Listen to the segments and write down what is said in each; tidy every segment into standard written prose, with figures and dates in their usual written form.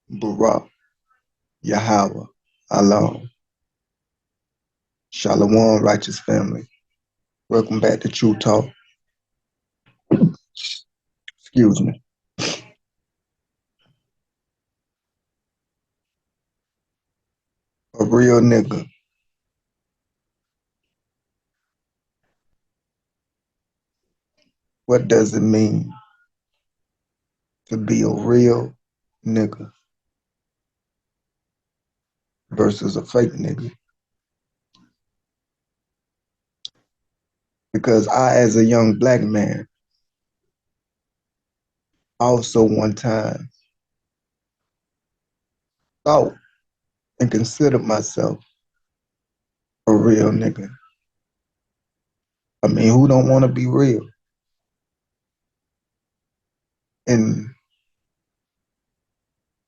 Barak, Yahweh, Allah, Shalom, righteous family. Welcome back to TRU-TALK. Excuse me. A real nigga. What does it mean to be a real nigga versus a fake nigga? Because I, as a young black man, also one time thought and considered myself a real nigga. I mean, who don't want to be real? And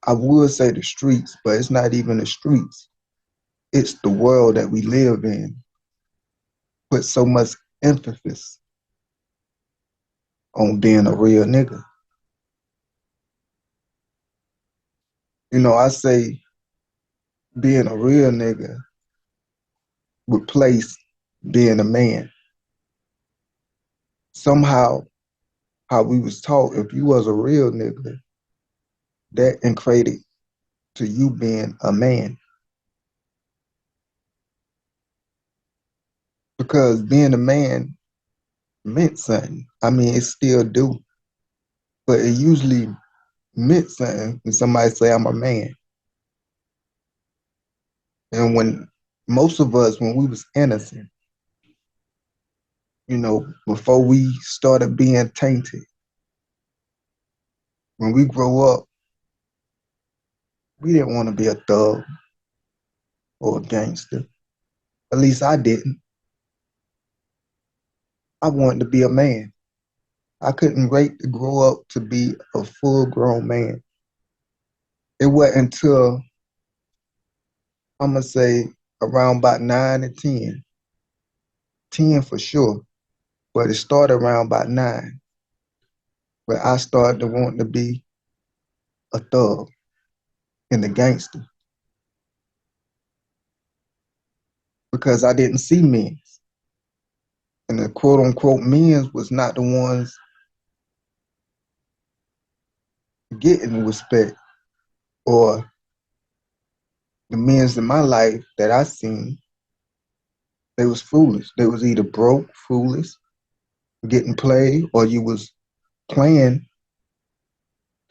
I would say the streets, but it's not even the streets. It's the world that we live in. Put so much emphasis on being a real nigga. You know, I say being a real nigga replace being a man. Somehow, how we was taught, if you was a real nigga, that equated to you being a man. Because being a man meant something. I mean, it still do, but it usually meant something when somebody say I'm a man. And when most of us, when we was innocent, you know, before we started being tainted, when we grow up, we didn't want to be a thug or a gangster. At least I didn't. I wanted to be a man. I couldn't wait to grow up to be a full grown man. It wasn't until, I'm going to say, around about 9 and 10, 10 for sure, but it started around about 9, where I started to want to be a thug and a gangster because I didn't see men. And the quote unquote men was not the ones getting respect, or the men in my life that I seen, they was foolish. They was either broke, foolish, getting played, or you was playing,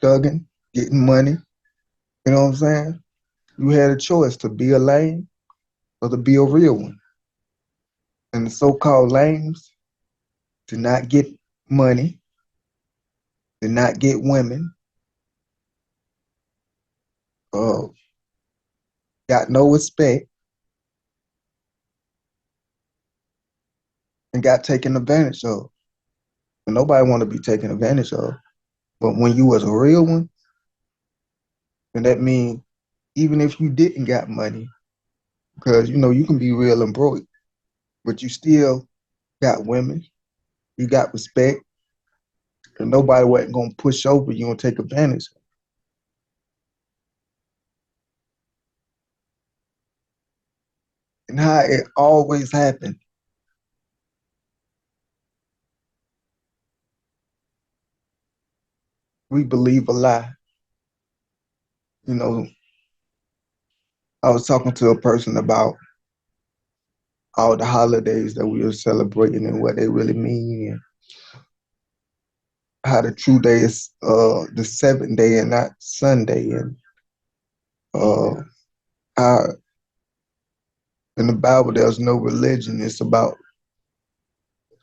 thugging, getting money. You know what I'm saying? You had a choice to be a lame or to be a real one. And the so-called lames did not get money, did not get women, uh, got no respect, and got taken advantage of. And nobody want to be taken advantage of. But when you was a real one, then that means even if you didn't got money, because you know you can be real and broke, but you still got women, you got respect, and nobody wasn't gonna push over you and take advantage. And how it always happened. We believe a lie. You know, I was talking to a person about all the holidays that we are celebrating and what they really mean, and how the true day is the seventh day and not Sunday, and uh how in the Bible there's no religion, it's about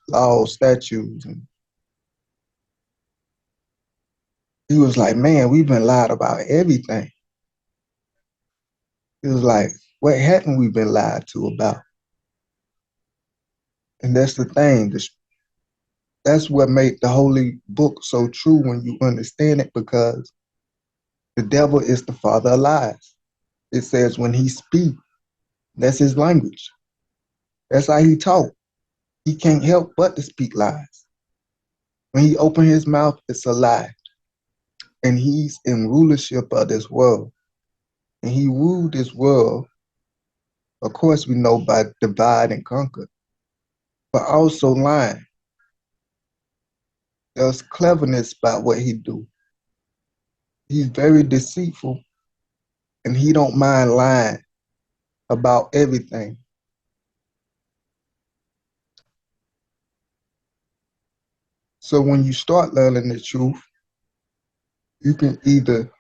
laws, statutes. And he was like, man, we've been lied about everything. He was like, what haven't we been lied to about? And that's the thing. That's what made the holy book so true when you understand it, because the devil is the father of lies. It says when he speaks, that's his language. That's how he talk. He can't help but to speak lies. When he open his mouth, it's a lie. And he's in rulership of this world. And he ruled this world, of course, we know by divide and conquer, but also lying. There's cleverness about what he do. He's very deceitful, and he don't mind lying about everything. So when you start learning the truth, you can either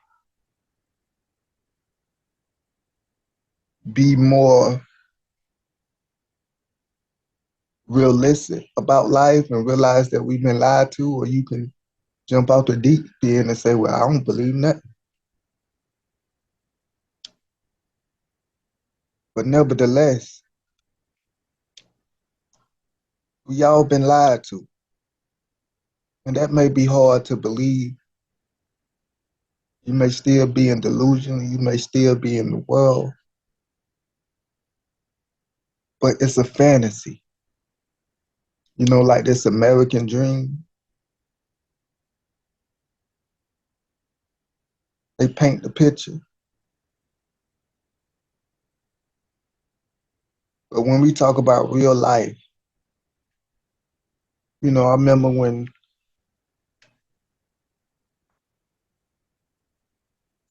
be more realistic about life and realize that we've been lied to, or you can jump out the deep end and say, well, I don't believe nothing. But nevertheless, we all been lied to. And that may be hard to believe. You may still be in delusion, you may still be in the world, but it's a fantasy. You know, like this American dream. They paint the picture. But when we talk about real life, you know, I remember when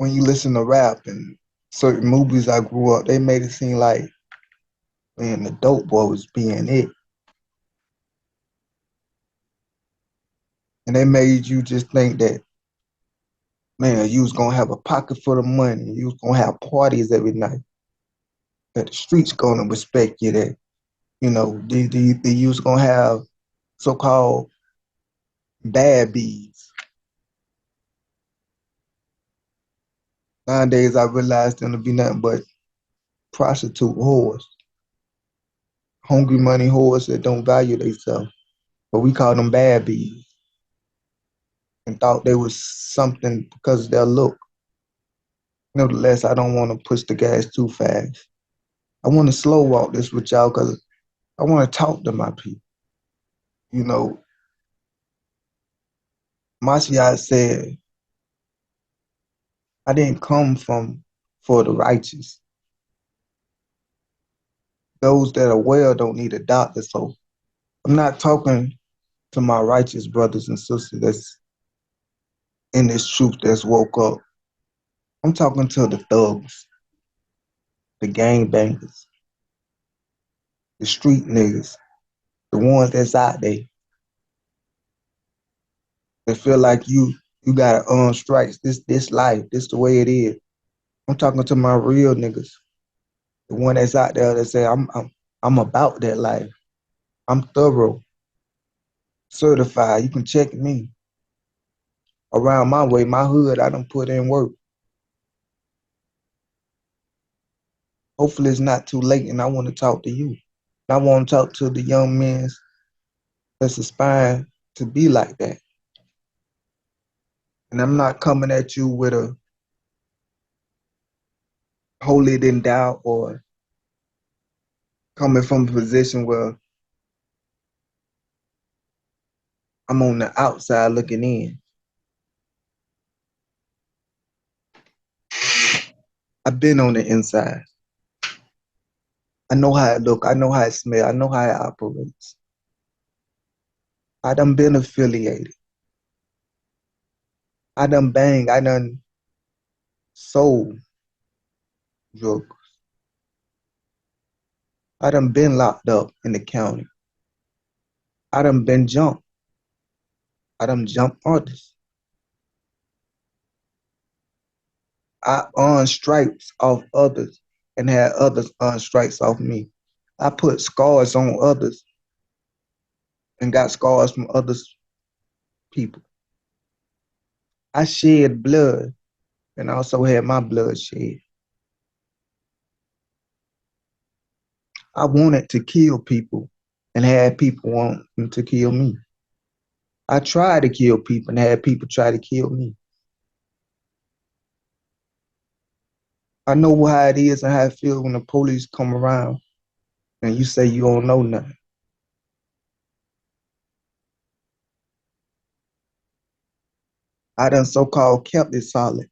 you listen to rap and certain movies I grew up, they made it seem like, man, the dope boy was being it. And they made you just think that, man, you was gonna have a pocket full of money, you was gonna have parties every night, that the streets gonna respect you, that, you know, you was gonna have so-called bad bees. Nowadays I realized them to be nothing but prostitute whores, hungry money whores that don't value themselves. But we call them bad bees and thought they was something because of their look. Nevertheless, I don't want to push the gas too fast. I want to slow walk this with y'all because I want to talk to my people. You know, Mashiach said, I didn't come from for the righteous. Those that are well don't need a doctor. So I'm not talking to my righteous brothers and sisters that's in this truth that's woke up. I'm talking to the thugs, the gangbangers, the street niggas, the ones that's out there that feel like you gotta earn stripes. This life, this the way it is. I'm talking to my real niggas, the one that's out there that say I'm about that life. I'm thorough, certified. You can check me. Around my way, my hood, I done put in work. Hopefully it's not too late and I want to talk to you. I want to talk to the young men that's aspiring to be like that. And I'm not coming at you with a holier than thou or coming from a position where I'm on the outside looking in. I've been on the inside. I know how it look. I know how it smell. I know how it operates. I done been affiliated. I done bang. I done sold drugs. I done been locked up in the county. I done been jumped. I done jumped others. I earned stripes off others and had others earn stripes off me. I put scars on others and got scars from others people. I shed blood and also had my blood shed. I wanted to kill people and had people wanting to kill me. I tried to kill people and had people try to kill me. I know how it is and how it feels when the police come around and you say you don't know nothing. I done so-called kept it solid.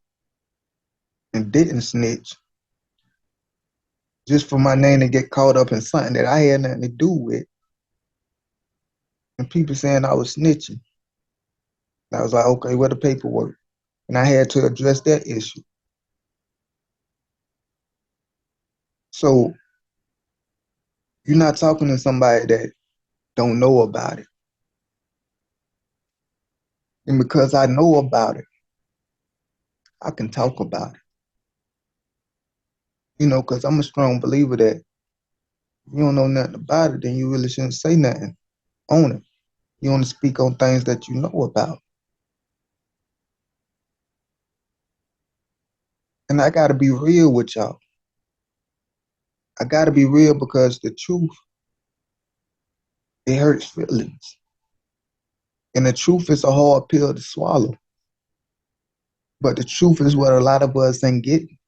and didn't snitch just for my name to get caught up in something that I had nothing to do with, and people saying I was snitching. And I was like, okay, where the paperwork? And I had to address that issue. So you're not talking to somebody that don't know about it. And because I know about it, I can talk about it. Because I'm a strong believer that if you don't know nothing about it, then you really shouldn't say nothing on it. You want to speak on things that you know about. And I got to be real with y'all. I got to be real because the truth, it hurts feelings. And the truth is a hard pill to swallow. But the truth is what a lot of us ain't getting.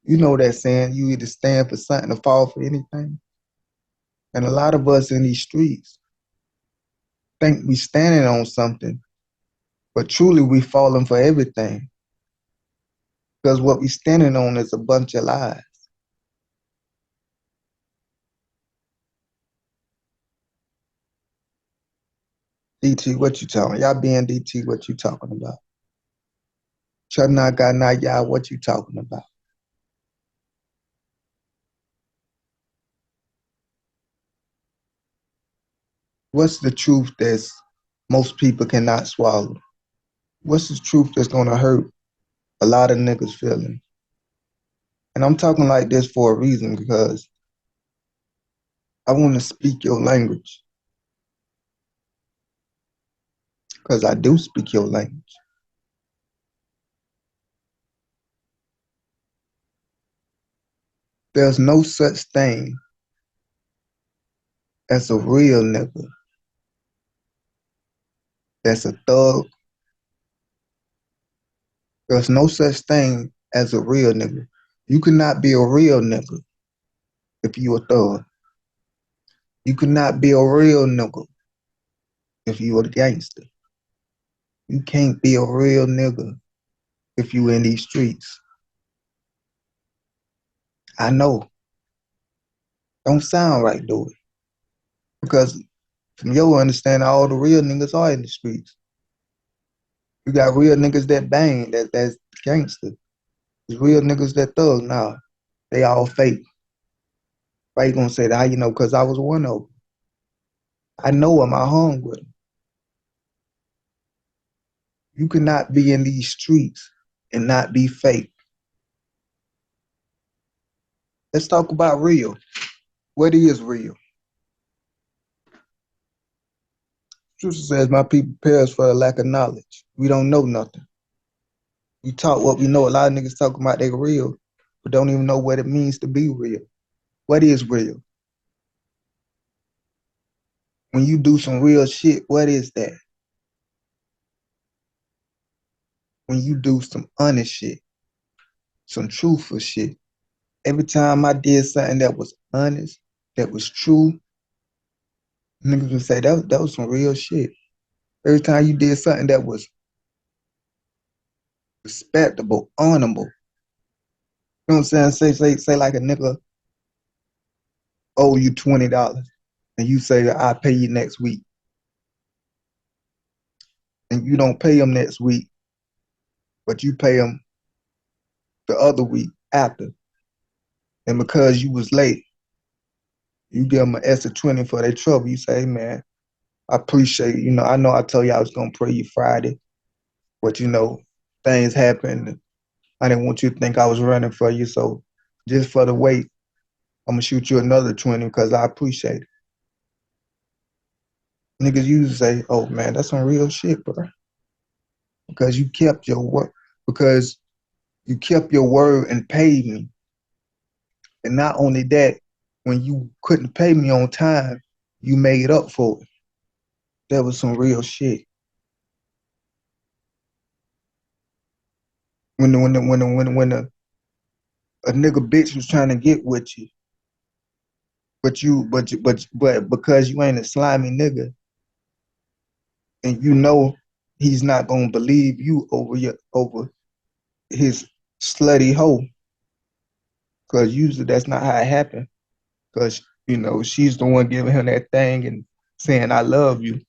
You know that saying, you either stand for something or fall for anything. And a lot of us in these streets think we standing on something, but truly we falling for everything. Because what we standing on is a bunch of lies. DT, what you talking? Y'all being DT, what you talking about? Chutna Gana, y'all, what you talking about? What's the truth that's most people cannot swallow? What's the truth that's gonna hurt a lot of niggas' feelings? And I'm talking like this for a reason because I want to speak your language. Because I do speak your language. There's no such thing as a real nigga that's a thug. There's no such thing as a real nigga. You cannot be a real nigga if you a thug. You cannot be a real nigga if you a gangster. You can't be a real nigga if you in these streets. I know. Don't sound right, do it? Because from your understanding, all the real niggas are in the streets. You got real niggas that bang, that's gangster. There's real niggas that thug. Nah, they all fake. Why you gonna say that? How you know? Because I was one of them. I know them. I hung with them. You cannot be in these streets and not be fake. Let's talk about real. What is real? Scripture says, my people perish for a lack of knowledge. We don't know nothing. We talk what we know. A lot of niggas talking about they real, but don't even know what it means to be real. What is real? When you do some real shit, what is that? When you do some honest shit, some truthful shit. Every time I did something that was honest, that was true, niggas would say that was some real shit. Every time you did something that was respectable, honorable, you know what I'm saying? Say like a nigga owe you $20 and you say I'll pay you next week. And you don't pay him next week, but you pay him the other week after. And because you was late, you give them an extra 20 for their trouble. You say, hey man, I appreciate it. I know I told you I was gonna pay you Friday, but things happened. I didn't want you to think I was running for you. So just for the wait, I'm gonna shoot you another 20 because I appreciate it. Niggas usually say, oh man, that's some real shit, bro. Because you kept your word. Because you kept your word and paid me. And not only that, when you couldn't pay me on time, you made up for it. That was some real shit. When a nigga bitch was trying to get with you, but because you ain't a slimy nigga, and he's not gonna believe you over his slutty hoe, because usually that's not how it happened. Because, she's the one giving him that thing and saying, I love you.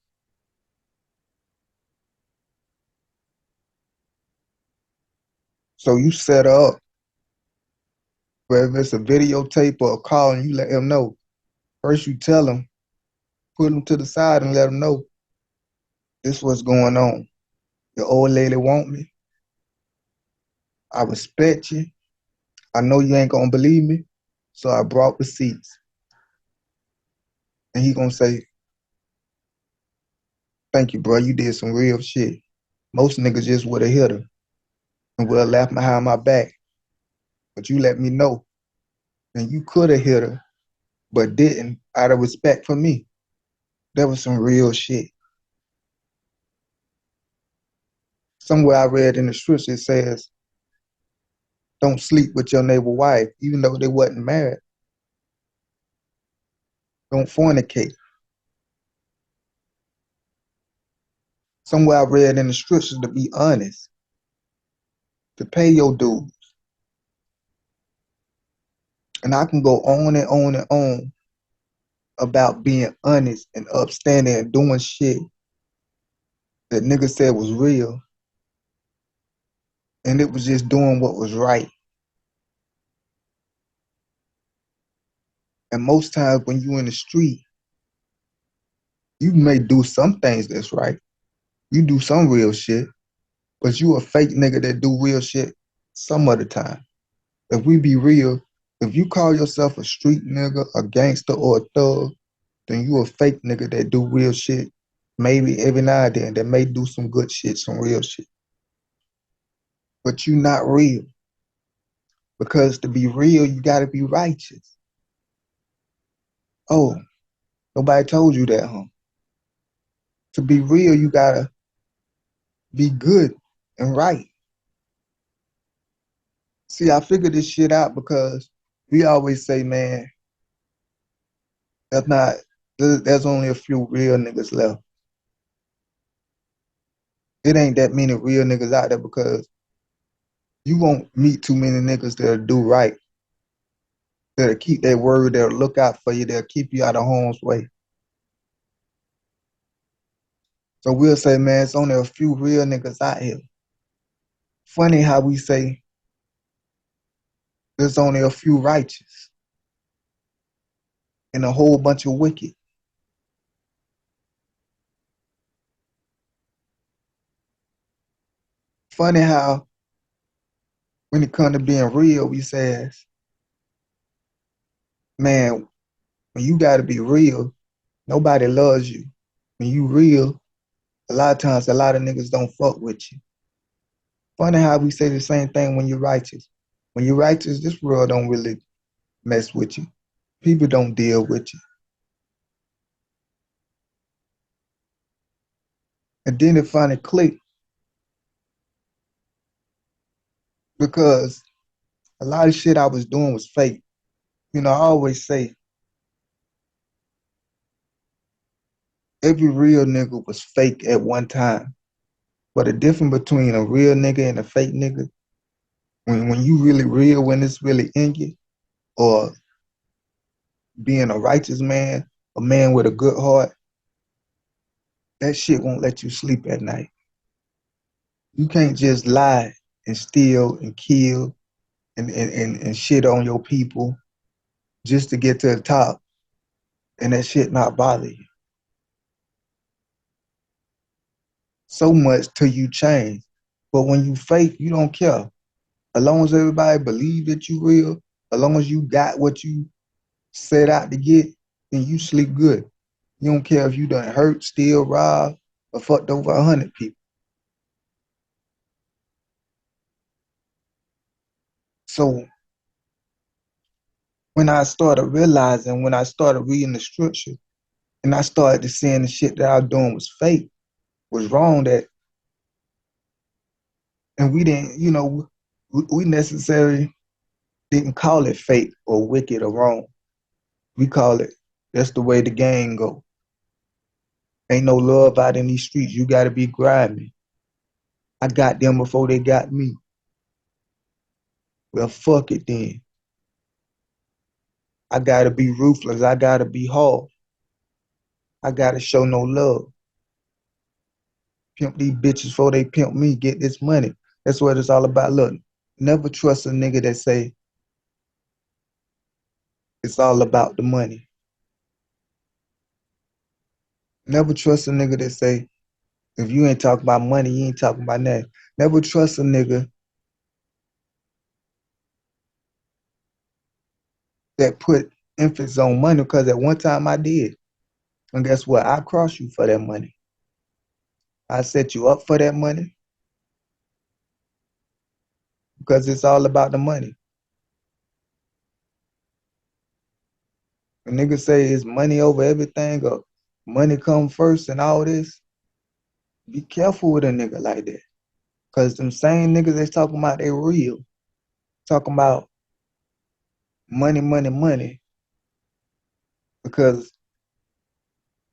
So you set her up, whether it's a videotape or a call, and you let him know. First, you tell him, put him to the side and let him know this what's going on. Your old lady want me. I respect you. I know you ain't gonna believe me, so I brought receipts. And he gonna say, thank you, bro. You did some real shit. Most niggas just would have hit her and would have laughed behind my back. But you let me know. And you could have hit her, but didn't out of respect for me. That was some real shit. Somewhere I read in the scripture it says, don't sleep with your neighbor's wife, even though they wasn't married. Don't fornicate. Somewhere I read in the scriptures to be honest, to pay your dues. And I can go on and on and on about being honest and upstanding and doing shit that niggas said was real. And it was just doing what was right. And most times when you in the street, you may do some things that's right. You do some real shit, but you a fake nigga that do real shit some other time. If we be real, if you call yourself a street nigga, a gangster, or a thug, then you a fake nigga that do real shit. Maybe every now and then that may do some good shit, some real shit. But you not real. Because to be real, you gotta be righteous. Oh, nobody told you that, huh? To be real, you gotta be good and right. See, I figured this shit out because we always say, man, that's not, there's only a few real niggas left. It ain't that many real niggas out there because you won't meet too many niggas that'll do right, that'll keep their word, that'll look out for you, that'll keep you out of harm's way. So we'll say, man, it's only a few real niggas out here. Funny how we say there's only a few righteous and a whole bunch of wicked. Funny how when it comes to being real, we says, man, when you gotta be real, nobody loves you. When you real, a lot of times a lot of niggas don't fuck with you. Funny how we say the same thing when you're righteous. When you're righteous, this world don't really mess with you. People don't deal with you. And then it finally clicked because a lot of shit I was doing was fake. I always say every real nigga was fake at one time. But the difference between a real nigga and a fake nigga, when you really real, when it's really in you, or being a righteous man, a man with a good heart, that shit won't let you sleep at night. You can't just lie and steal and kill and shit on your people just to get to the top and that shit not bother you so much till you change. But when you fake, you don't care. As long as everybody believe that you real, as long as you got what you set out to get, then you sleep good. You don't care if you done hurt, steal, robbed, or fucked over 100 people. So when I started realizing, when I started reading the scripture, and I started to seeing the shit that I was doing was fake, was wrong, that, and we didn't, we necessarily didn't call it fake or wicked or wrong. We call it, that's the way the game go. Ain't no love out in these streets. You gotta be grimy. I got them before they got me. Well, fuck it then. I gotta be ruthless. I gotta be hard. I gotta show no love. Pimp these bitches before they pimp me. Get this money. That's what it's all about. Look, never trust a nigga that say it's all about the money. Never trust a nigga that say if you ain't talking about money, you ain't talking about nothing. Never trust a nigga that put emphasis on money because at one time I did. And guess what? I crossed you for that money. I set you up for that money because it's all about the money. When niggas say it's money over everything or money come first and all this, be careful with a nigga like that. Cause them same niggas that's talking about they real, talking about money, money, money, because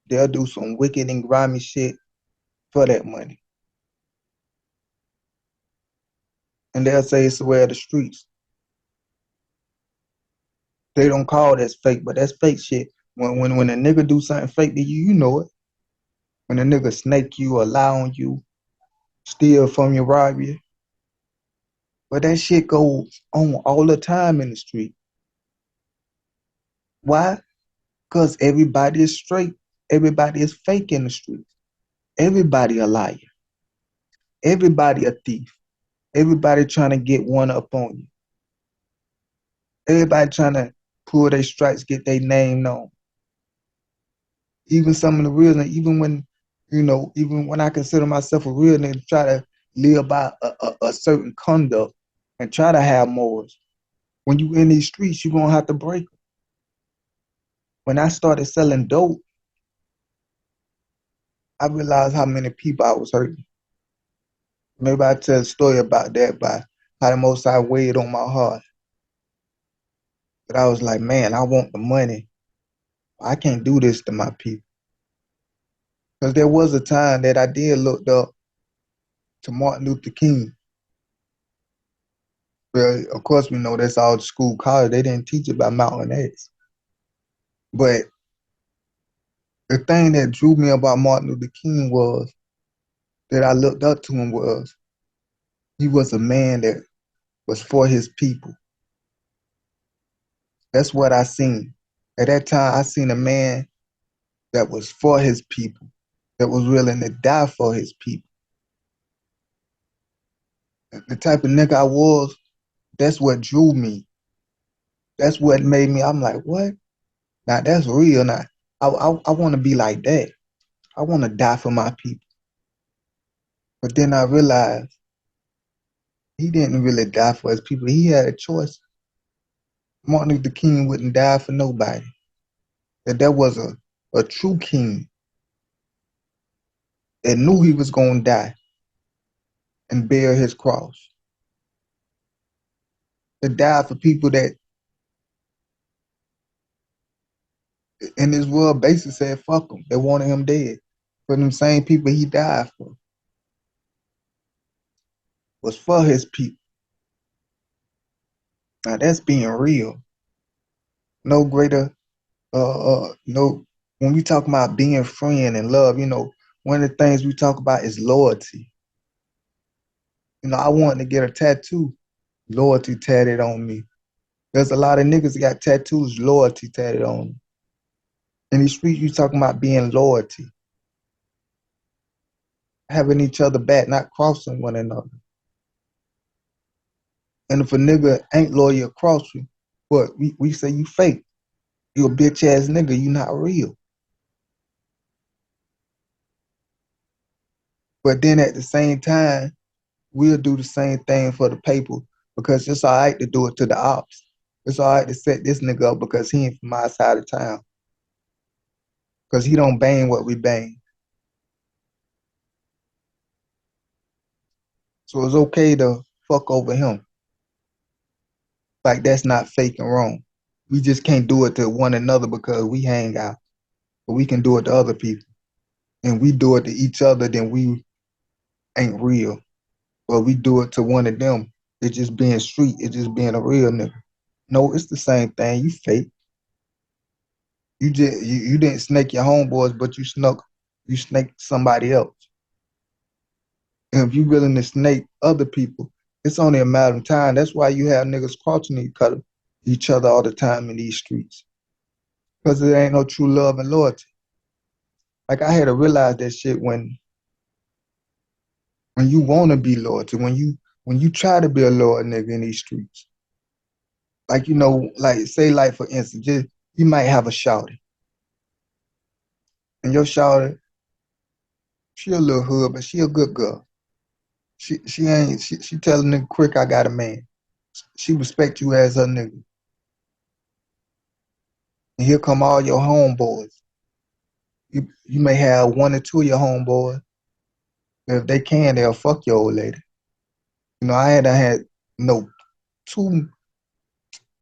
they'll do some wicked and grimy shit for that money. And they'll say it's the way of the streets. They don't call that fake, but that's fake shit. When a nigga do something fake to you, you know it. When a nigga snake you or lie on you, steal from you, rob you. But that shit goes on all the time in the street. Why? Because everybody is straight. Everybody is fake in the streets. Everybody a liar. Everybody a thief. Everybody trying to get one up on you. Everybody trying to pull their stripes, get their name known. Even some of the real, even when, even when I consider myself a real nigga, try to live by a certain conduct and try to have morals. When you in these streets, you're gonna have to break them. When I started selling dope, I realized how many people I was hurting. Maybe I tell a story about that, by how the Most High weighed on my heart. But I was like, man, I want the money. I can't do this to my people. Because there was a time that I did look up to Martin Luther King. Well, of course, we know that's all the school college. They didn't teach about Malcolm X. But the thing that drew me about Martin Luther King was that I looked up to him was he was a man that was for his people. That's what I seen. At that time, I seen a man that was for his people, that was willing to die for his people. The type of nigga I was, that's what drew me. That's what made me, I'm like, what? Now that's real. Now, I want to be like that. I want to die for my people. But then I realized he didn't really die for his people. He had a choice. Martin Luther King wouldn't die for nobody. That there was a true king that knew he was going to die and bear his cross. To die for people that in this world basically said fuck him. They wanted him dead. For them same people he died for was for his people. Now that's being real. No greater no, when we talk about being friend and love, one of the things we talk about is loyalty. I wanted to get a tattoo, loyalty tatted on me. There's a lot of niggas that got tattoos, loyalty tatted on them. In the street, you talking about being loyalty, having each other back, not crossing one another. And if a nigga ain't loyal across you, what we say you fake. You a bitch ass nigga, you not real. But then at the same time, we'll do the same thing for the people because it's all right to do it to the ops. It's all right to set this nigga up because he ain't from my side of town. Because he don't bang what we bang. So it's okay to fuck over him. Like that's not fake and wrong. We just can't do it to one another because we hang out. But we can do it to other people. And we do it to each other, then we ain't real. But we do it to one of them. It's just being street. It's just being a real nigga. No, it's the same thing. You fake. You didn't snake your homeboys, but you snaked somebody else. And if you willing to snake other people, it's only a matter of time. That's why you have niggas crossing each other all the time in these streets. Because there ain't no true love and loyalty. Like I had to realize that shit when you wanna be loyalty, when you try to be a loyal nigga in these streets. Like like say like for instance, just you might have a shawty. And your shawty, she a little hood, but she a good girl. She tell a nigga quick I got a man. She respect you as her nigga. And here come all your homeboys. You may have one or two of your homeboys. If they can, they'll fuck your old lady. I had two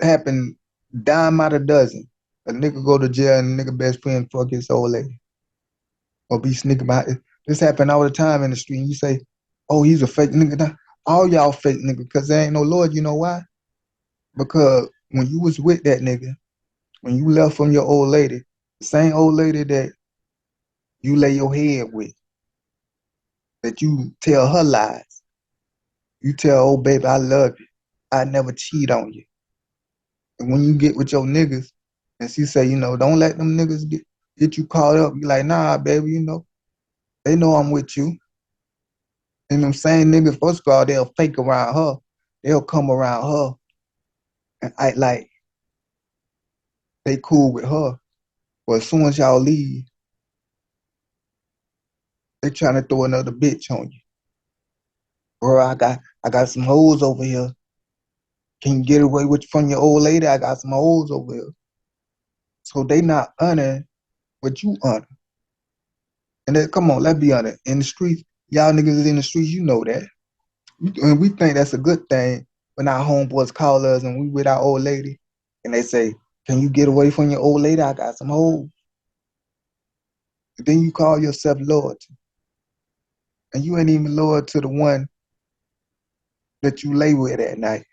happen dime out a dozen. A nigga go to jail and a nigga best friend fuck his old lady. Or be sneaking about it. This happen all the time in the street. And you say, oh, he's a fake nigga. Nah, all y'all fake nigga because there ain't no Lord. You know why? Because when you was with that nigga, when you left from your old lady, the same old lady that you lay your head with, that you tell her lies. You tell, oh baby, I love you. I never cheat on you. And when you get with your niggas, and she say, don't let them niggas get you caught up. You like, nah, baby, they know I'm with you. And them same niggas, first of all, they'll fake around her. They'll come around her and act like they cool with her. But as soon as y'all leave, they trying to throw another bitch on you. Bro, I got some hoes over here. Can you get away from your old lady? I got some hoes over here. So they not honoring what you honor. And then, come on, let's be honest. In the streets, y'all niggas is in the streets, you know that. And we think that's a good thing when our homeboys call us and we with our old lady and they say, can you get away from your old lady? I got some hoes. And then you call yourself loyalty. And you ain't even loyal to the one that you lay with at night.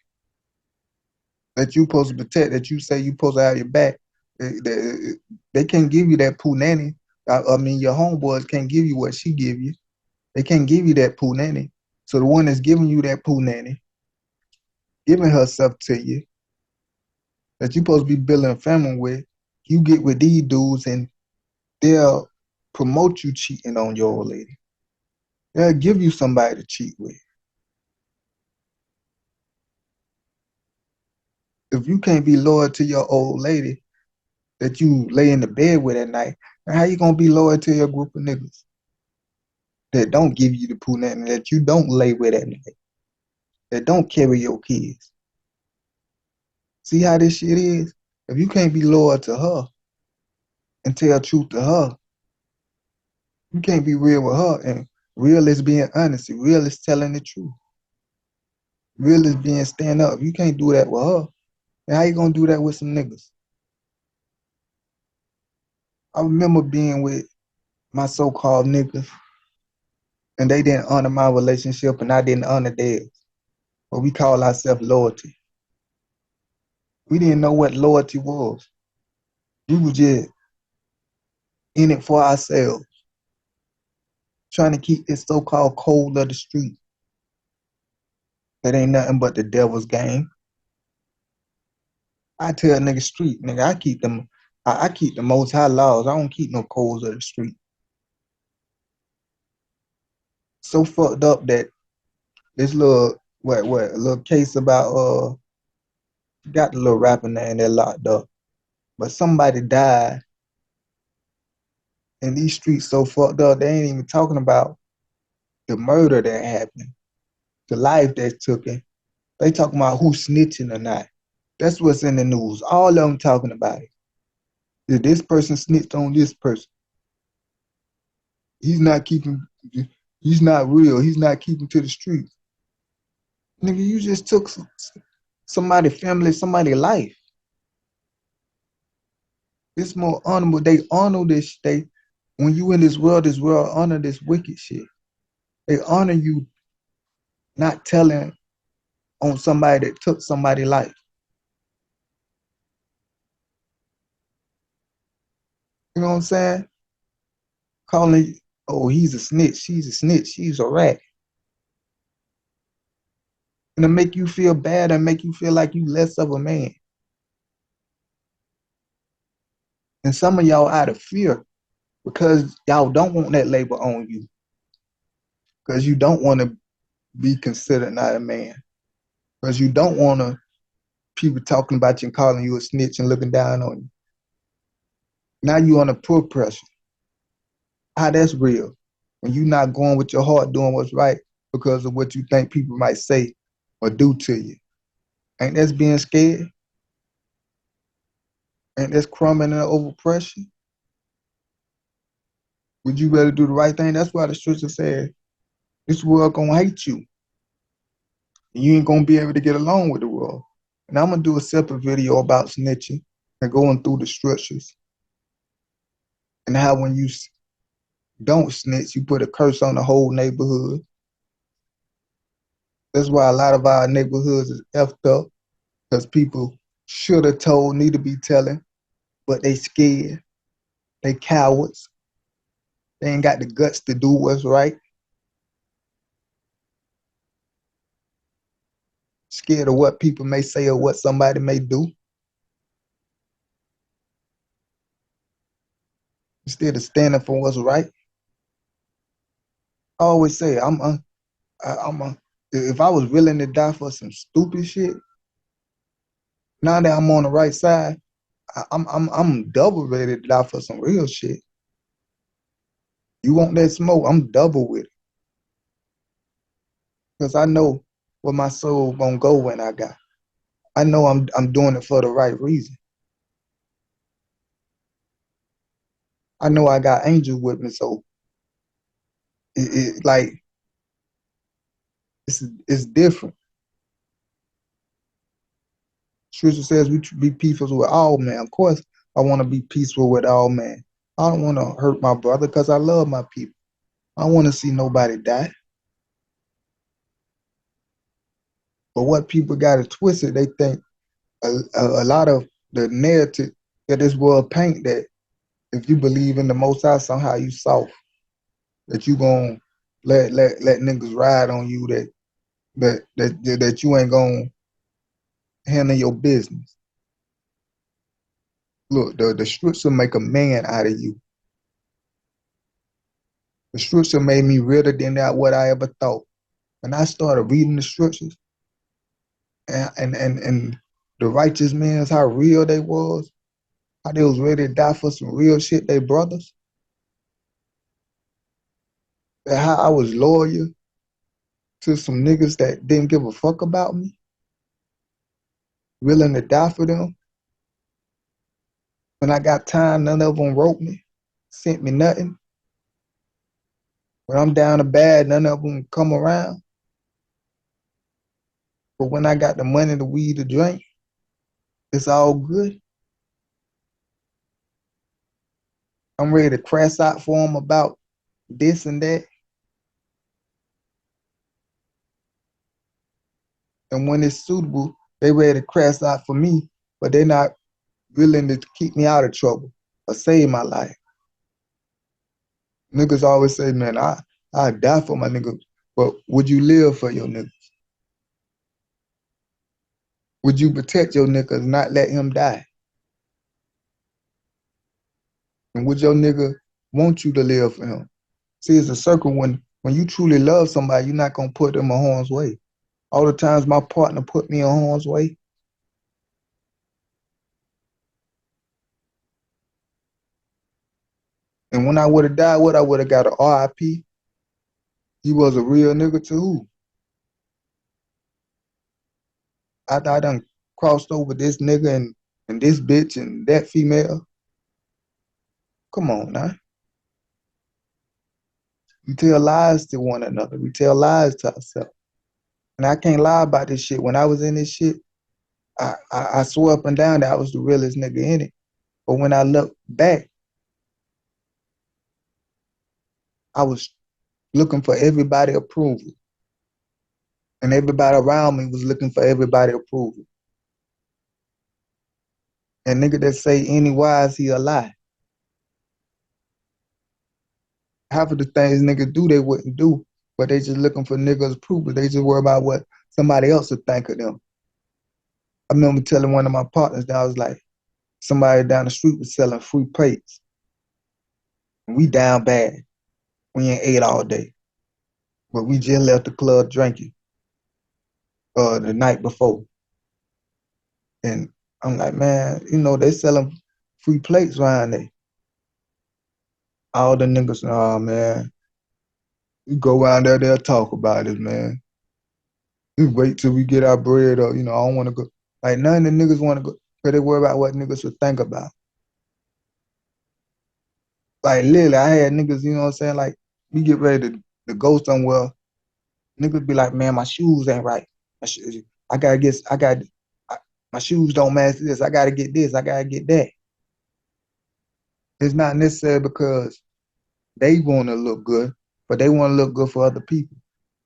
That you supposed to protect, that you say you supposed to have your back. They can't give you that poo nanny. I mean, your homeboys can't give you what she give you. They can't give you that poo nanny. So the one that's giving you that poo nanny, giving herself to you, that you supposed to be building a family with, you get with these dudes and they'll promote you cheating on your old lady. They'll give you somebody to cheat with. If you can't be loyal to your old lady that you lay in the bed with at night, how you gonna be loyal to your group of niggas that don't give you the poo nanny, that you don't lay with at night, that don't carry your kids? See how this shit is? If you can't be loyal to her and tell truth to her, you can't be real with her. And real is being honest. Real is telling the truth. Real is being stand up. You can't do that with her. And how you gonna do that with some niggas? I remember being with my so-called niggas and they didn't honor my relationship and I didn't honor theirs. But we call ourselves loyalty. We didn't know what loyalty was. We were just in it for ourselves, trying to keep this so-called code of the street. That ain't nothing but the devil's game. I tell nigga street, nigga, I keep the most high laws. I don't keep no codes of the street. So fucked up that this little a little case about got the little rapper name that locked up. But somebody died and these streets so fucked up, they ain't even talking about the murder that happened, the life that took it. They talking about who snitching or not. That's what's in the news. All of them talking about it. Did this person snitched on this person? He's not keeping, he's not real. He's not keeping to the streets. Nigga, you just took somebody's family, somebody's life. It's more honorable. They honor this. When you in this world honor this wicked shit. They honor you not telling on somebody that took somebody's life. You know what I'm saying? Calling, oh, he's a snitch, she's a snitch, she's a rat. And to make you feel bad and make you feel like you less of a man. And some of y'all out of fear because y'all don't want that label on you. Because you don't want to be considered not a man. Because you don't want to people talking about you and calling you a snitch and looking down on you. Now you under peer pressure. How that's real. When you not going with your heart doing what's right because of what you think people might say or do to you. Ain't that being scared? Ain't that crumbing under over pressure? Would you rather do the right thing? That's why the scripture said, this world gonna hate you. And you ain't gonna be able to get along with the world. And I'm gonna do a separate video about snitching and going through the structures and how when you don't snitch, you put a curse on the whole neighborhood. That's why a lot of our neighborhoods is effed up because people should have told, need to be telling, but they scared. They cowards. They ain't got the guts to do what's right. Scared of what people may say or what somebody may do. Instead of standing for what's right. I always say, if I was willing to die for some stupid shit, now that I'm on the right side, I'm double ready to die for some real shit. You want that smoke? I'm double with it. Because I know where my soul gonna go when I die. I know I'm doing it for the right reason. I know I got angels with me, so like it's different. Scripture says we should be peaceful with all men. Of course, I want to be peaceful with all men. I don't want to hurt my brother because I love my people. I don't want to see nobody die. But what people got it twisted, they think a lot of the narrative that this world paint that if you believe in the Most High, somehow you soft, that you gonna let niggas ride on you, that you ain't gonna handle your business. Look, the scripture make a man out of you. The scripture made me realer than that what I ever thought. When I started reading the scriptures and the righteous men, how real they was, how they was ready to die for some real shit, they brothers. And how I was loyal to some niggas that didn't give a fuck about me, willing to die for them. When I got time, none of them wrote me, sent me nothing. When I'm down to bad, none of them come around. But when I got the money, the weed, the drink, it's all good. I'm ready to crash out for them about this and that. And when it's suitable, they ready to crash out for me, but they're not willing to keep me out of trouble or save my life. Niggas always say, man, I die for my niggas, but would you live for your niggas? Would you protect your niggas, not let him die? And would your nigga want you to live for him? See, it's a circle when you truly love somebody, you're not gonna put them in harm's way. All the times my partner put me in harm's way, and when I would have died, what I would have got a RIP. He was a real nigga to who? After I done crossed over this nigga and this bitch and that female. Come on now. We tell lies to one another. We tell lies to ourselves. And I can't lie about this shit. When I was in this shit, I swore up and down that I was the realest nigga in it. But when I look back, I was looking for everybody approval. And everybody around me was looking for everybody approval. And nigga that say any wise, he a lie. Half of the things niggas do, they wouldn't do, but they just looking for niggas' approval. They just worry about what somebody else would think of them. I remember telling one of my partners that I was like, somebody down the street was selling free plates. And we down bad. We ain't ate all day. But we just left the club drinking the night before. And I'm like, man, they selling free plates around there. All the niggas, oh man, you go around there, they'll talk about it, man. You wait till we get our bread up, I don't want to go. Like, none of the niggas want to go, because they worry about what niggas would think about. Like, literally, I had niggas, you know what I'm saying? Like, we get ready to go somewhere. Niggas be like, man, my shoes ain't right. I gotta get, my shoes don't match this. I gotta get this. I gotta get that. It's not necessarily because they want to look good, but they want to look good for other people.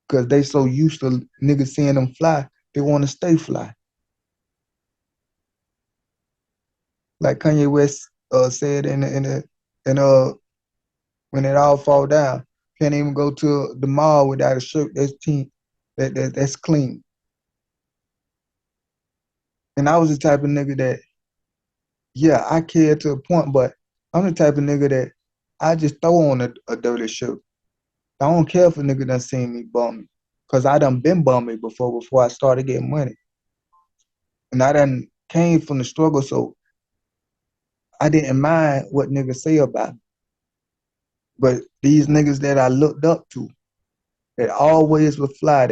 Because they so used to niggas seeing them fly, they want to stay fly. Like Kanye West said when it all fall down, can't even go to the mall without a shirt that's clean. And I was the type of nigga that, yeah, I care to a point, but I'm the type of nigga that I just throw on a dirty shirt. I don't care if a nigga done seen me bum, because I done been bummy before I started getting money. And I done came from the struggle, so I didn't mind what niggas say about me. But these niggas that I looked up to, that always was fly,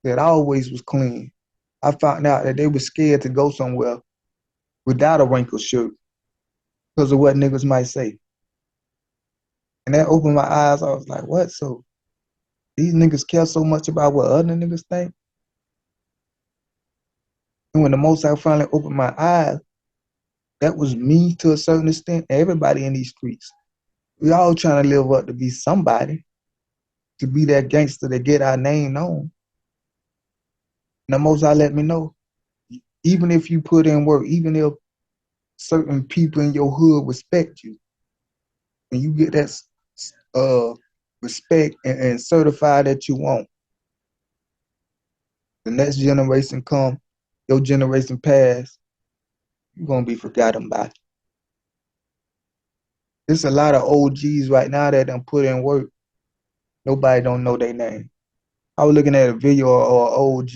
that always was clean, I found out that they were scared to go somewhere without a wrinkled shirt because of what niggas might say. And that opened my eyes. I was like, what? So these niggas care so much about what other niggas think? And when the most I finally opened my eyes, that was me to a certain extent, everybody in these streets. We all trying to live up to be somebody, to be that gangster that get our name known. And the most I let me know, even if you put in work, even if certain people in your hood respect you, and you get that respect and certify that you want, the next generation come, your generation pass, you're gonna be forgotten about. There's a lot of OGs right now that done put in work. Nobody don't know their name. I was looking at a video of OG.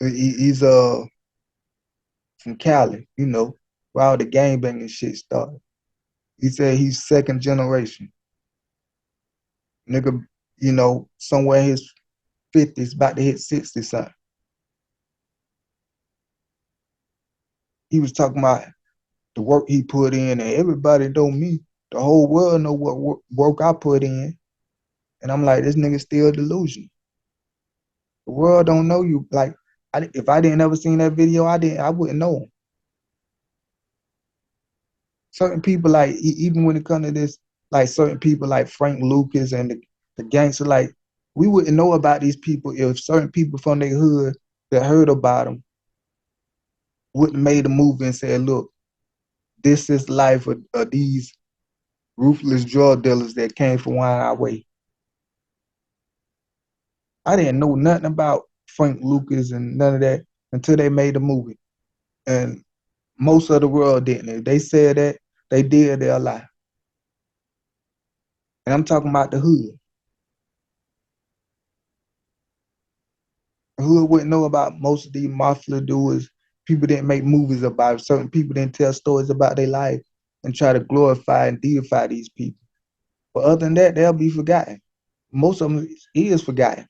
He's from Cali, where all the gangbanging shit started. He said he's second generation. Nigga, somewhere in his 50s, about to hit 60 something. He was talking about the work he put in, and everybody know me. The whole world know what work I put in. And I'm like, this nigga still delusional. The world don't know you. Like, if I didn't ever seen that video, I wouldn't know him. Certain people, like, even when it comes to this, like certain people like Frank Lucas and the gangster, like, we wouldn't know about these people if certain people from their hood that heard about them wouldn't have made a movie and said, look, this is life of these ruthless drug dealers that came from our way. I didn't know nothing about Frank Lucas and none of that until they made the movie. And most of the world didn't. If they said that, they did, they'll lie. And I'm talking about the hood. The hood wouldn't know about most of these mafia doers. People didn't make movies about it. Certain people didn't tell stories about their life and try to glorify and deify these people. But other than that, they'll be forgotten. Most of them is forgotten.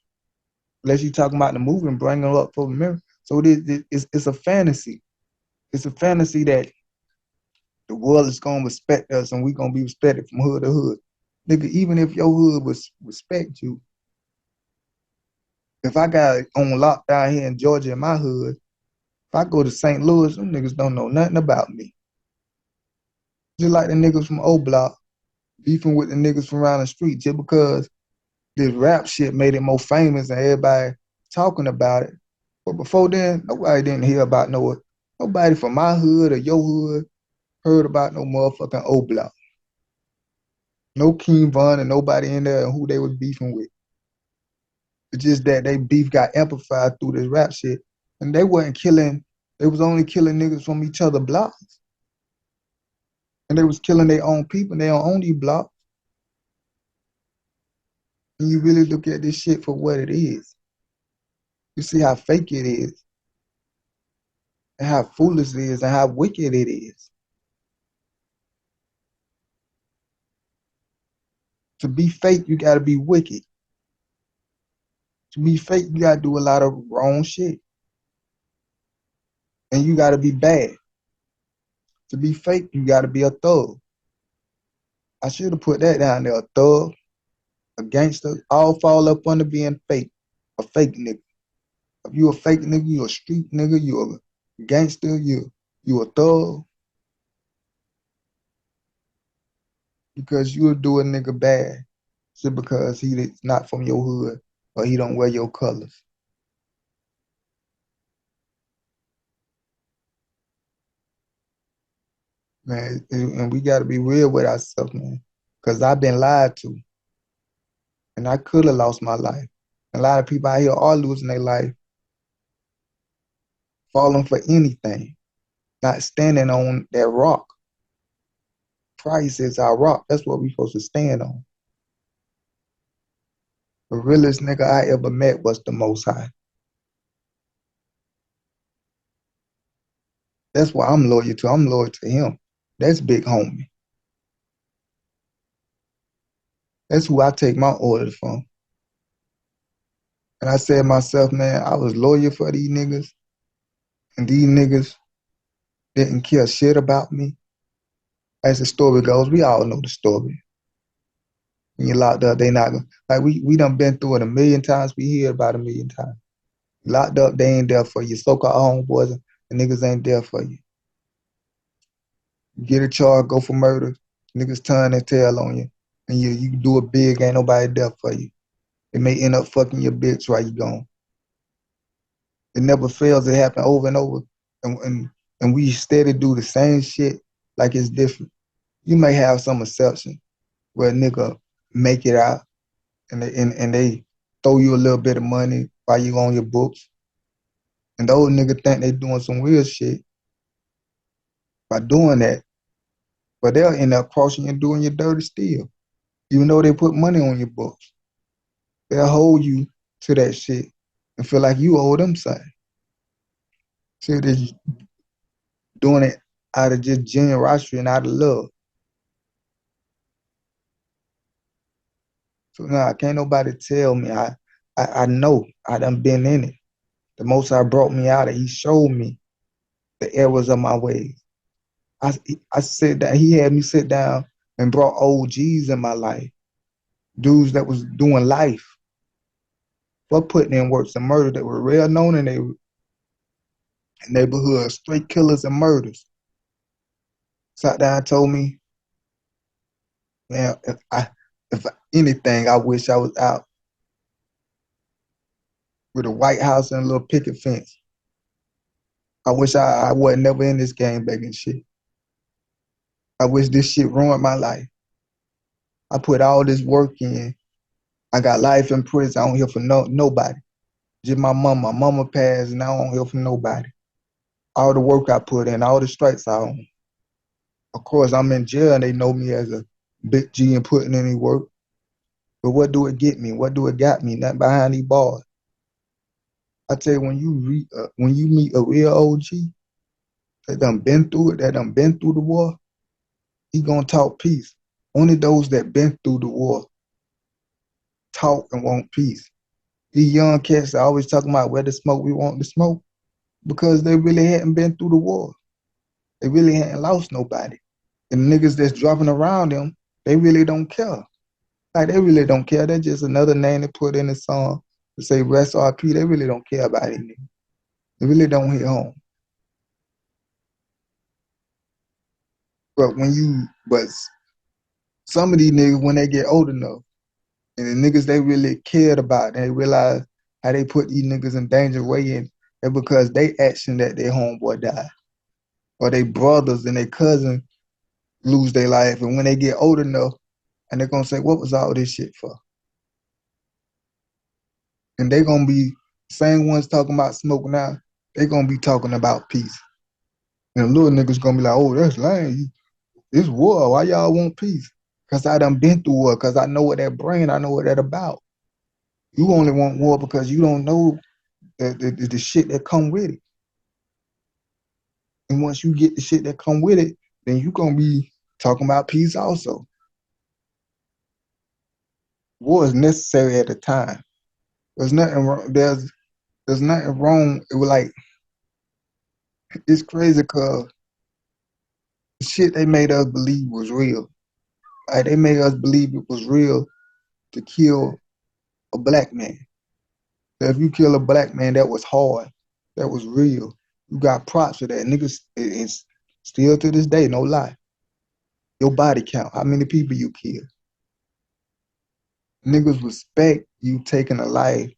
Unless you're talking about the movie and bring them up for the memory. So it's a fantasy. It's a fantasy that the world is going to respect us and we're going to be respected from hood to hood. Nigga, even if your hood was respect you, if I got on lockdown here in Georgia in my hood, if I go to St. Louis, them niggas don't know nothing about me. Just like the niggas from O Block beefing with the niggas from around the street just because this rap shit made it more famous and everybody talking about it. But before then, nobody didn't hear about nobody from my hood or your hood heard about no motherfucking O Block. No King Von and nobody in there and who they was beefing with. It's just that they beef got amplified through this rap shit. And they wasn't killing, they was only killing niggas from each other blocks. And they was killing their own people and they don't own these blocks. And you really look at this shit for what it is. You see how fake it is, and how foolish it is, and how wicked it is. To be fake, you gotta be wicked. To be fake, you gotta do a lot of wrong shit. And you gotta be bad. To be fake, you gotta be a thug. I should have put that down there. A thug, a gangster, all fall up under being fake. A fake nigga. If you a fake nigga, you a street nigga, you a gangster, you a thug. Because you'll do a nigga bad just because he's not from your hood or he don't wear your colors. Man, and we gotta be real with ourselves, man. Cause I've been lied to. And I could have lost my life. A lot of people out here are losing their life, falling for anything, not standing on that rock. Christ is our rock. That's what we're supposed to stand on. The realest nigga I ever met was the Most High. That's what I'm loyal to. I'm loyal to him. That's big homie. That's who I take my orders from. And I said to myself, man, I was loyal for these niggas, and these niggas didn't care shit about me. As the story goes, we all know the story. When you're locked up, they not gonna, like we done been through it a million times. We hear about a million times. Locked up, they ain't there for you. So-called homeboys and niggas ain't there for you. You get a charge, go for murder, niggas turn their tail on you. And you do it big, ain't nobody there for you. It may end up fucking your bitch while you gone. It never fails. It happen over and over. And we steady do the same shit like it's different. You may have some exception where a nigga make it out and they throw you a little bit of money while you on your books. And those niggas think they doing some weird shit by doing that. But they'll end up crossing you and doing your dirty still. Even though they put money on your books. They'll hold you to that shit and feel like you owe them something. See, they're doing it out of just generosity and out of love. So now can't nobody tell me. I know. I done been in it. The Most High brought me out of. He showed me the errors of my ways. I said that he had me sit down and brought OGs in my life. Dudes that was doing life. For putting in works of murder that were well known in their neighborhood. Straight killers and murders. Sat down and told me, man, if anything, I wish I was out with a White House and a little picket fence. I wish I wasn't never in this game begging shit. I wish this shit ruined my life. I put all this work in. I got life in prison. I don't hear from nobody. Just my mama. My mama passed and I don't hear from nobody. All the work I put in, all the strikes I own. Of course, I'm in jail and they know me as a big G and putting in any work. But what do it get me? What do it got me? Nothing behind these bars. I tell you, when you meet a real OG that done been through it, that done been through the war, he gonna talk peace. Only those that been through the war talk and want peace. These young cats are always talking about where the smoke we want to smoke because they really hadn't been through the war. They really hadn't lost nobody. And the niggas that's dropping around them, they really don't care. Like they really don't care. That's just another name they put in the song to say rest RP. They really don't care about it. They really don't hit home. But some of these niggas, when they get old enough, and the niggas they really cared about, and they realize how they put these niggas in danger way and because they action that their homeboy died. Or they brothers and their cousin lose their life. And when they get old enough, and they're gonna say, what was all this shit for? And they gonna be same ones talking about smoke now, they gonna be talking about peace. And the little niggas gonna be like, oh, that's lame. It's war. Why y'all want peace? Cause I done been through war, cause I know what that bring, I know what that about. You only want war because you don't know the shit that come with it. And once you get the shit that come with it, then you gonna be talking about peace also. War is necessary at the time. There's nothing wrong. There's nothing wrong. It was like it's crazy because the shit they made us believe was real. Like they made us believe it was real to kill a black man. That if you kill a black man, that was hard. That was real. You got props for that. Niggas, it's still to this day, no lie. Your body count, how many people you kill. Niggas respect you taking a life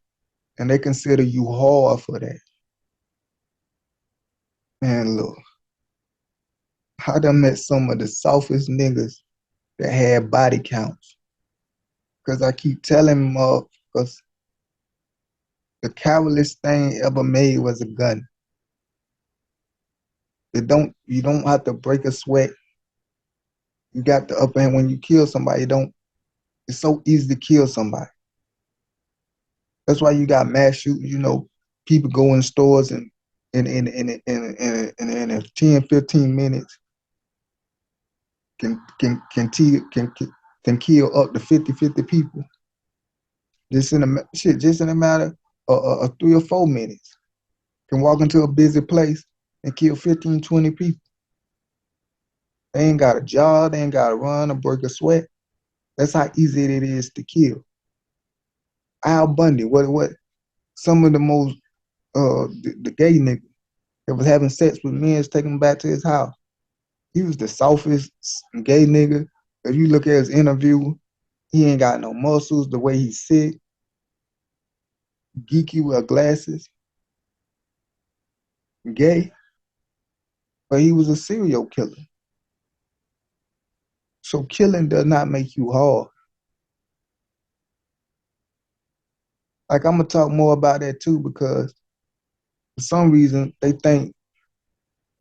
and they consider you hard for that. Man, look, I done met some of the softest niggas that had body counts. Cause I keep telling them, cause the cowardest thing ever made was a gun. You don't have to break a sweat. You got the upper hand when you kill somebody. It's so easy to kill somebody. That's why you got mass shootings. You know, people go in stores and in 10, 15 minutes can kill up to 50 people. Just in a matter of 3 or 4 minutes. Can walk into a busy place and kill 15, 20 people. They ain't got a job, they ain't got to run or break a sweat. That's how easy it is to kill. Al Bundy, what some of the most the gay nigga that was having sex with men, taking him back to his house. He was the softest gay nigga. If you look at his interview, he ain't got no muscles. The way he sit, geeky with glasses, gay, but he was a serial killer. So killing does not make you hard. Like I'm gonna talk more about that too because for some reason they think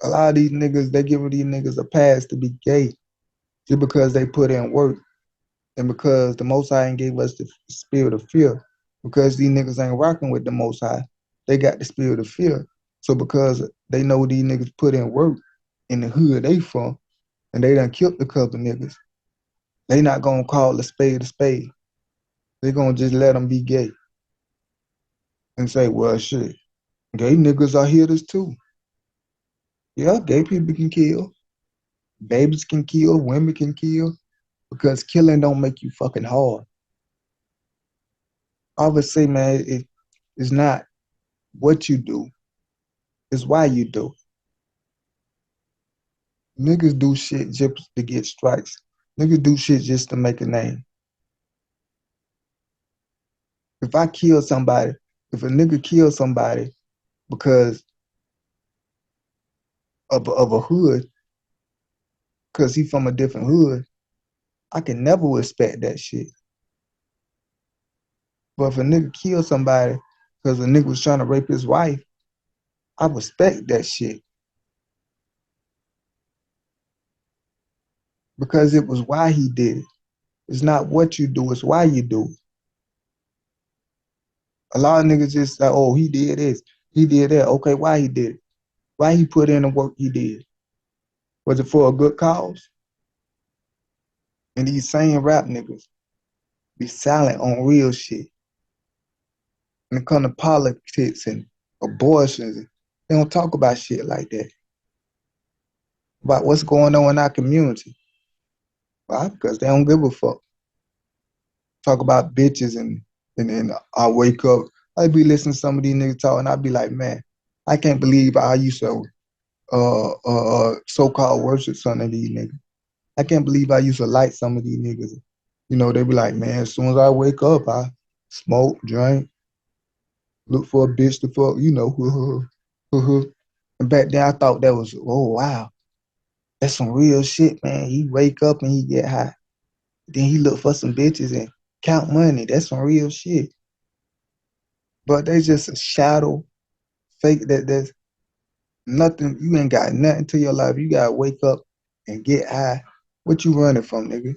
a lot of these niggas, they give these niggas a pass to be gay just because they put in work and because the Most High ain't gave us the spirit of fear. Because these niggas ain't rocking with the Most High, they got the spirit of fear. So because they know these niggas put in work in the hood they from, and they done killed a couple niggas, they not gonna call a spade a spade. They gonna just let them be gay and say, well, shit, gay niggas are hitters too. Yeah, gay people can kill. Babies can kill. Women can kill. Because killing don't make you fucking hard. I would say, man, it's not what you do. It's why you do. Niggas do shit just to get strikes. Niggas do shit just to make a name. If I kill somebody, if a nigga kills somebody because of a hood, because he from a different hood, I can never respect that shit. But if a nigga kill somebody because a nigga was trying to rape his wife, I respect that shit. Because it was why he did it. It's not what you do, it's why you do it. A lot of niggas just say, oh, he did this, he did that. Okay, why he did it? Why he put in the work he did? Was it for a good cause? And these same rap niggas be silent on real shit. When it come to politics and abortions, they don't talk about shit like that. About what's going on in our community. Why? Because they don't give a fuck. Talk about bitches and I wake up. I be listening to some of these niggas talk and I be like, man, I can't believe I used to so-called worship some of these niggas. I can't believe I used to like some of these niggas. You know, they be like, man, as soon as I wake up, I smoke, drink. look for a bitch to fuck, you know. And back then I thought that was, oh wow, that's some real shit, man. He wake up and he get high. Then he look for some bitches and count money. That's some real shit. But they just a shadow fake that there's nothing, you ain't got nothing to your life. You gotta wake up and get high. What you running from, nigga?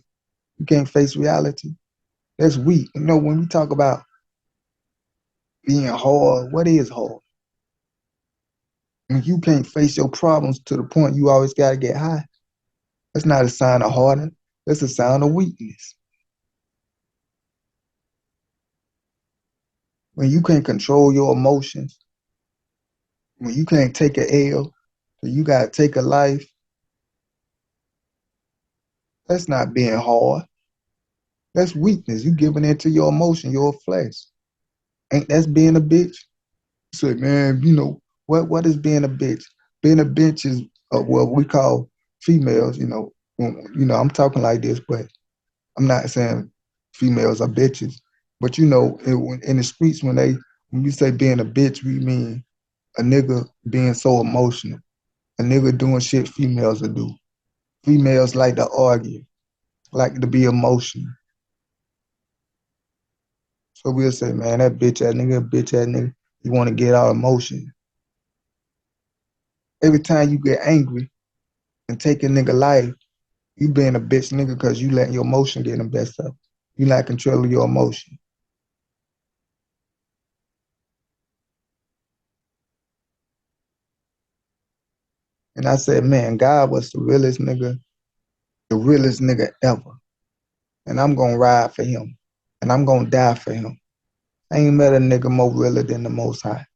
You can't face reality. That's weak. You know, when we talk about being hard, what is hard? When you can't face your problems to the point you always gotta get high, that's not a sign of hardness. That's a sign of weakness. When you can't control your emotions, when you can't take an L, so you gotta take a life, that's not being hard. That's weakness. You giving into your emotion, your flesh. Ain't that's being a bitch? Say, man, you know, what is being a bitch? Being a bitch is what we call females, I'm talking like this, but I'm not saying females are bitches. But you know, in the streets when you say being a bitch, we mean a nigga being so emotional. A nigga doing shit females will do. Females like to argue, like to be emotional. So we'll say, man, that bitch ass nigga, you want to get out emotion. Every time you get angry and take a nigga life, you being a bitch nigga because you letting your emotion get the best of. You not controlling your emotion. And I said, man, God was the realest nigga ever. And I'm gonna ride for him. And I'm gonna die for him. I ain't met a nigga more realer than the Most High.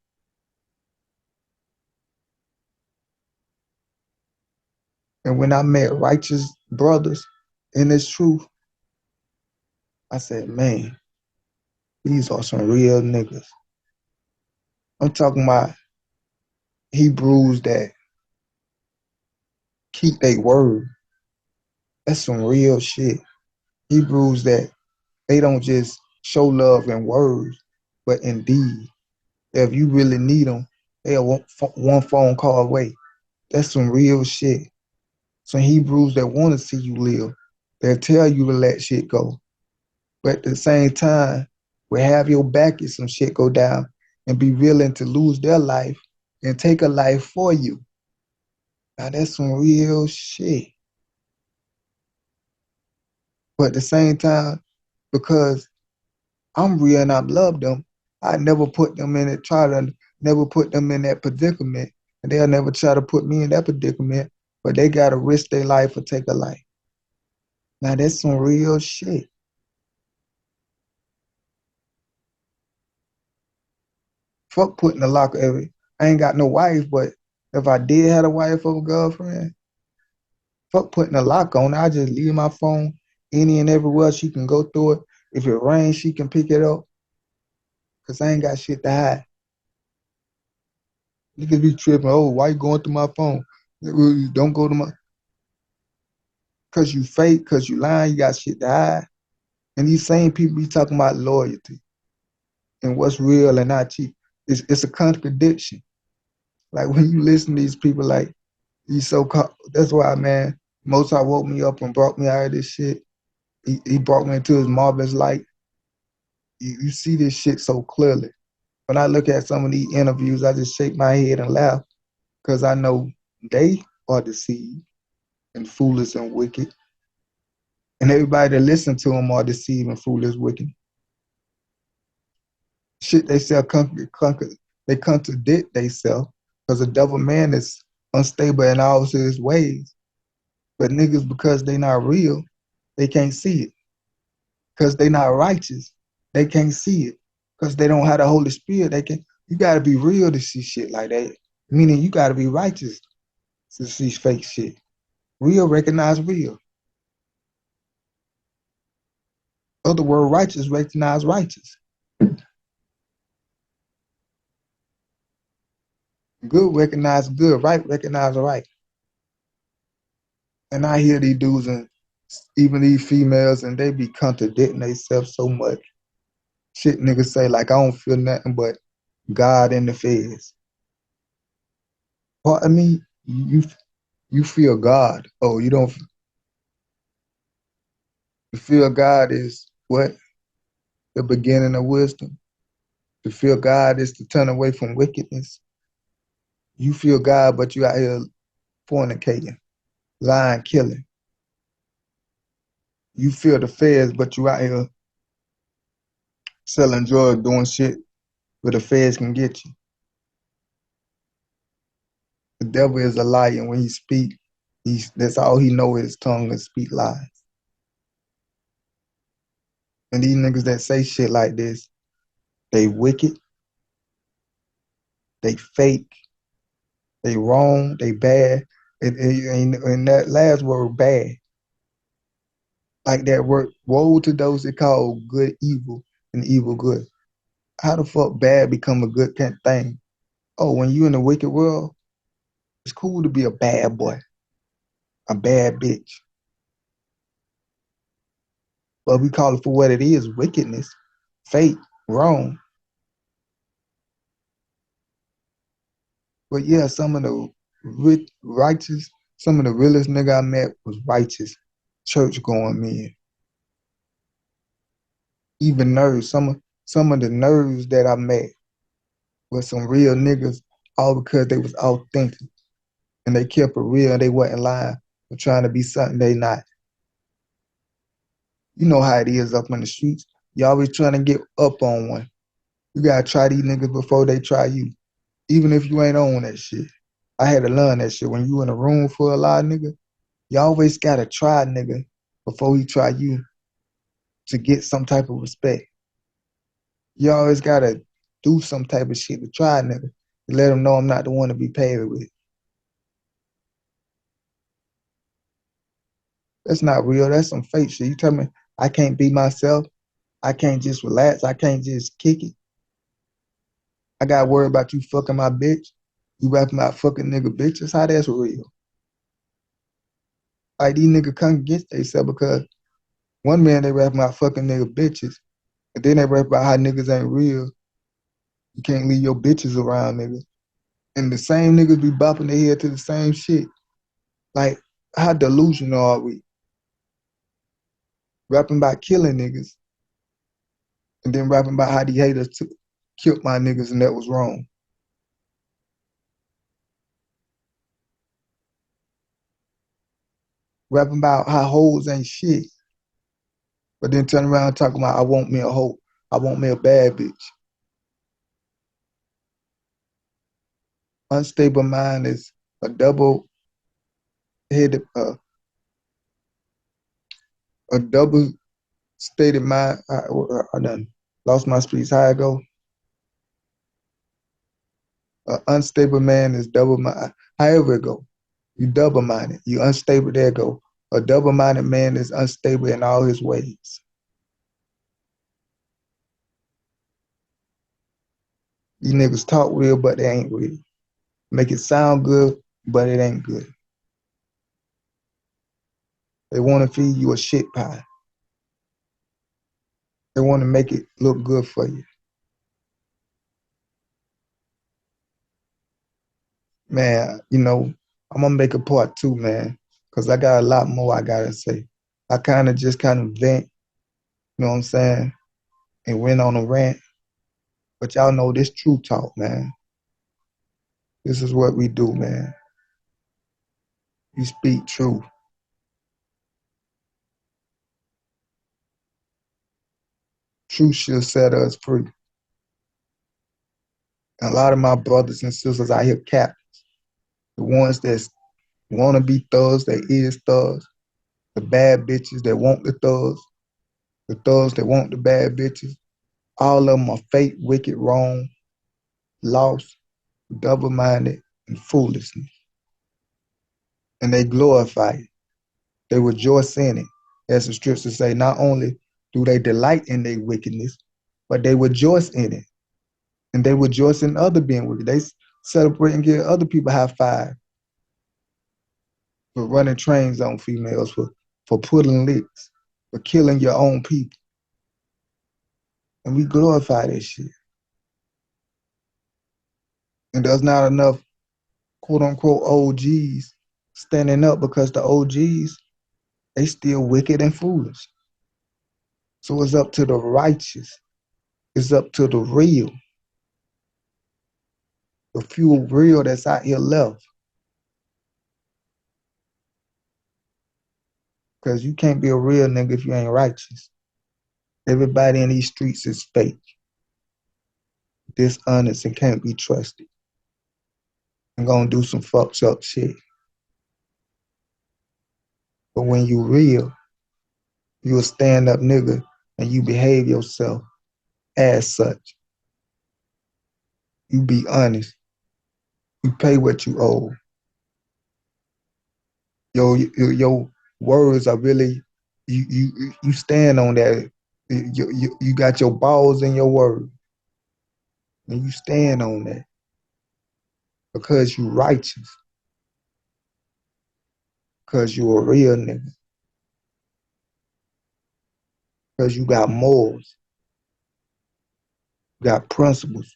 And when I met righteous brothers in this truth, I said, man, these are some real niggas. I'm talking about Hebrews that keep their word. That's some real shit. Hebrews that they don't just show love in words, but in deed. If you really need them, they are one phone call away. That's some real shit. Some Hebrews that want to see you live, they'll tell you to let shit go. But at the same time, will have your back if some shit go down and be willing to lose their life and take a life for you. Now that's some real shit. But at the same time, because I'm real and I love them, I never put them in it, try to never put them in that predicament. And they'll never try to put me in that predicament, but they gotta risk their life or take a life. Now that's some real shit. Fuck putting a lock every. I ain't got no wife, but if I did have a wife or a girlfriend, fuck putting a lock on. I just leave my phone any and everywhere she can go through it. If it rains, she can pick it up. Cause I ain't got shit to hide. Niggas be tripping. Oh, why you going through my phone? Don't go to my. Cause you fake. Cause you lying. You got shit to hide. And these same people be talking about loyalty and what's real and not cheap. It's a contradiction. Like when you listen to these people, like he's so. That's why, man. Mozart woke me up and brought me out of this shit. He brought me into his marvelous light. You see this shit so clearly. When I look at some of these interviews, I just shake my head and laugh because I know they are deceived and foolish and wicked. And everybody that listen to them are deceived and foolish, wicked. Shit they say they contradict themselves because the devil man is unstable in all his ways. But niggas, because they not real, they can't see it. Because they not righteous, they can't see it. Because they don't have the Holy Spirit, they can. You gotta be real to see shit like that. Meaning you gotta be righteous to see fake shit. Real recognize real. Other word righteous recognize righteous. Good recognize good. Right recognize right. And I hear these dudes and even these females and they be contradicting themselves so much. Shit niggas say like I don't feel nothing but God and the feds. Part of me, you feel God. Oh, you don't. You feel God is what? The beginning of wisdom. To feel God is to turn away from wickedness. You feel God, but you out here fornicating, lying, killing. You feel the feds, but you out here selling drugs, doing shit where the feds can get you. The devil is a liar, and when he speak, that's all he know is his tongue and speak lies. And these niggas that say shit like this, they wicked, they fake, they wrong, they bad. And that last word, bad, like that word, woe to those that call good evil and evil good. How the fuck bad become a good thing? Oh, when you in the wicked world, it's cool to be a bad boy, a bad bitch. But we call it for what it is, wickedness, fake, wrong. But yeah, some of the righteous, some of the realest nigga I met was righteous, church going men. Even nerds, some of the nerds that I met were some real niggas, all because they was authentic and they kept it real and they wasn't lying or trying to be something they not. You know how it is up in the streets. You always trying to get up on one. You gotta try these niggas before they try you, even if you ain't on that shit. I had to learn that shit. When you in a room full of a lot of niggas, you always gotta try nigga before he try you to get some type of respect. You always gotta do some type of shit to try nigga to let him know I'm not the one to be paid with. That's not real. That's some fake shit. You tell me I can't be myself. I can't just relax. I can't just kick it. I gotta worry about you fucking my bitch. You rapping about fucking nigga bitches. How that's real? Like these niggas come against themselves because one man they rap about fucking nigga bitches, and then they rap about how niggas ain't real. You can't leave your bitches around, nigga. And the same niggas be bopping their head to the same shit. Like, how delusional are we? Rapping about killing niggas, and then rapping about how the haters killed my niggas and that was wrong. Rapping about how hoes ain't shit, but then turn around talking about I want me a hoe. I want me a bad bitch. Unstable mind is a double-headed, a double stated mind. I done lost my speech. How I go? Unstable man is double mind. However it go, you double minded. You unstable. There go. A double minded man is unstable in all his ways. These niggas talk real, but they ain't real. Make it sound good, but it ain't good. They want to feed you a shit pie. They want to make it look good for you. Man, I'm gonna make a part two, man, because I got a lot more I gotta say. I kind of vent, you know what I'm saying, and went on a rant. But y'all know this true talk, man. This is what we do, man. We speak truth. Truth shall set us free. And a lot of my brothers and sisters out here cap, the ones that want to be thugs, they is thugs. The bad bitches that want the thugs that want the bad bitches. All of them are fake, wicked, wrong, lost, double-minded, and foolishness. And they glorify it. They rejoice in it. As the scriptures say, not only do they delight in their wickedness, but they rejoice in it. And they rejoice in other being wicked. They celebrate and give other people high five for running trains on females, for pulling licks, for killing your own people. And we glorify that shit. And there's not enough quote unquote OGs standing up because the OGs, they still wicked and foolish. So it's up to the righteous. It's up to the real, the few real that's out here left. Because you can't be a real nigga if you ain't righteous. Everybody in these streets is fake, dishonest, and can't be trusted. And gonna do some fucked up shit. But when you real, you a stand up nigga and you behave yourself as such. You be honest. You pay what you owe. Your words are really, you stand on that. You got your balls in your word. And you stand on that because you righteous. Because you a real nigga. Because you got morals. You got principles.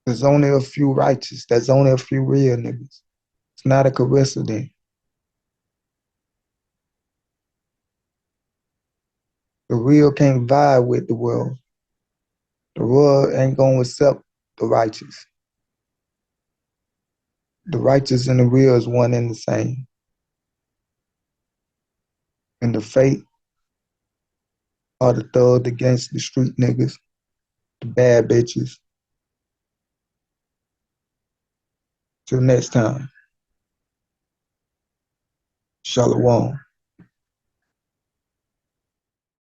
There's only a few righteous. There's only a few real niggas. It's not a coincidence. The real can't vibe with the world. The world ain't gonna accept the righteous. The righteous and the real is one and the same. And the fake are the thug against the street niggas, the bad bitches. Till next time. Shalom.